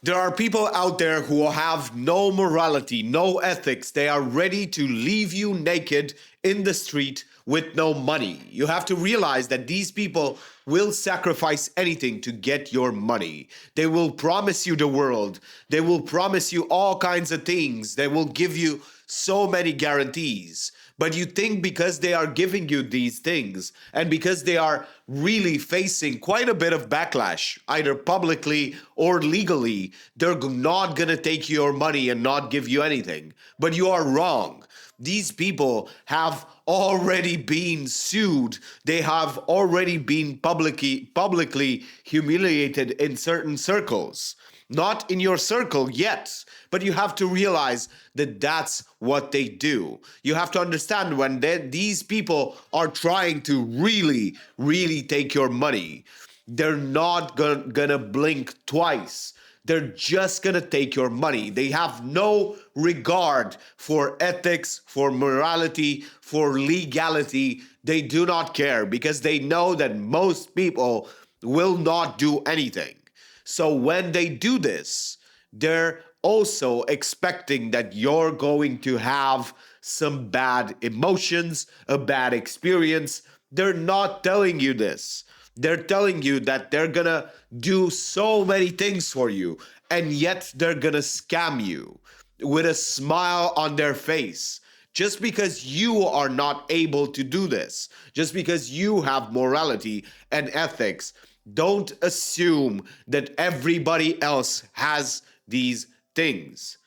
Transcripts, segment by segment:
There are people out there who have no morality, no ethics. They are ready to leave you naked in the street with no money. You have to realize that these people will sacrifice anything to get your money. They will promise you the world. They will promise you all kinds of things. They will give you so many guarantees. But you think because they are giving you these things and because they are really facing quite a bit of backlash, either publicly or legally, they're not going to take your money and not give you anything. But you are wrong. These people have already been sued. They have already been publicly humiliated in certain circles. Not in your circle yet, but you have to realize that that's what they do. You have to understand when these people are trying to really take your money, they're not gonna blink twice. They're just gonna take your money. They have no regard for ethics, for morality, for legality. They do not care because they know that most people will not do anything. So when they do this, they're also expecting that you're going to have some bad emotions, a bad experience. They're not telling you this. They're telling you that they're gonna do so many things for you, and yet they're gonna scam you with a smile on their face. Just because you are not able to do this, just because you have morality and ethics, don't assume that everybody else has these things.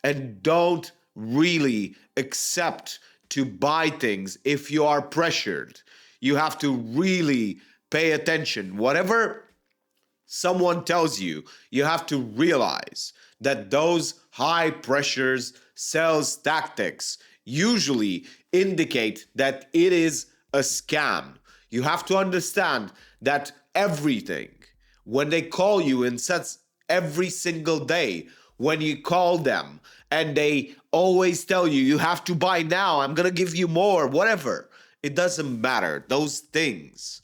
And don't really accept to buy things if you are pressured. You have to really pay attention. Whatever someone tells you, you have to realize that those high pressures sales tactics usually indicate that it is a scam. You have to understand that everything, when they call you in sets every single day, when you call them and they always tell you, you have to buy now, I'm going to give you more, whatever. It doesn't matter. Those things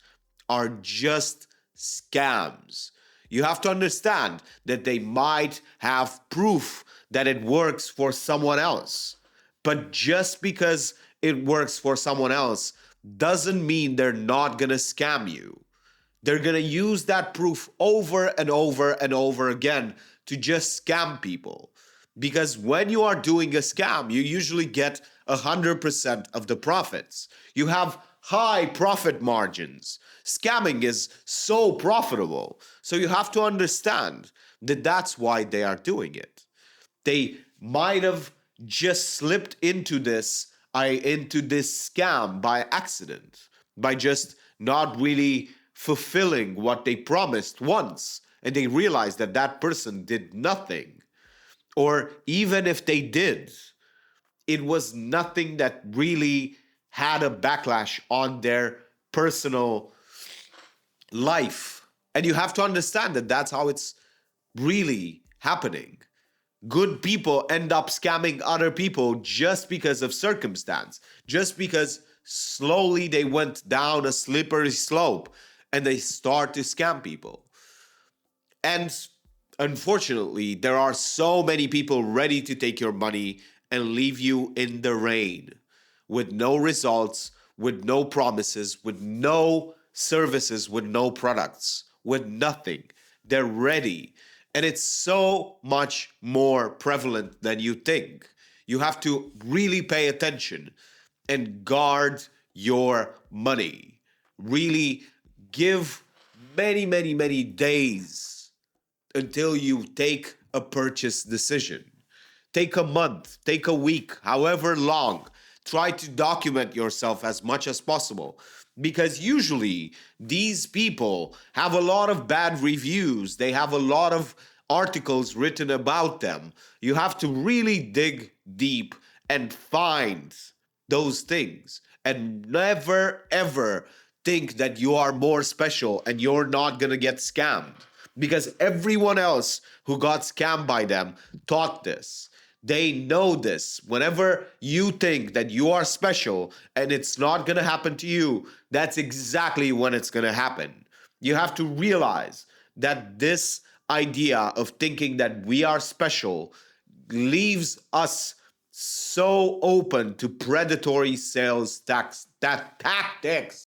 are just scams. You have to understand that they might have proof that it works for someone else. But just because it works for someone else doesn't mean they're not going to scam you. They're going to use that proof over and over and over again to just scam people. Because when you are doing a scam, you usually get 100% of the profits. You have high profit margins. Scamming is so profitable. So you have to understand that that's why they are doing it. They might have just slipped into this scam by accident, by just not really fulfilling what they promised once, and they realized that that person did nothing. Or even if they did, it was nothing that really had a backlash on their personal life. And you have to understand that that's how it's really happening. Good people end up scamming other people just because of circumstance, just because slowly they went down a slippery slope and they start to scam people. And unfortunately, there are so many people ready to take your money and leave you in the rain with no results, with no promises, with no services, with no products, with nothing. They're ready. And it's so much more prevalent than you think. You have to really pay attention and guard your money. Really give many days until you take a purchase decision. Take a month, take a week, however long. Try to document yourself as much as possible because usually these people have a lot of bad reviews. They have a lot of articles written about them. You have to really dig deep and find those things and never ever think that you are more special and you're not going to get scammed because everyone else who got scammed by them taught this. They know this. Whenever you think that you are special and it's not going to happen to you, that's exactly when it's going to happen. You have to realize that this idea of thinking that we are special leaves us so open to predatory sales tactics.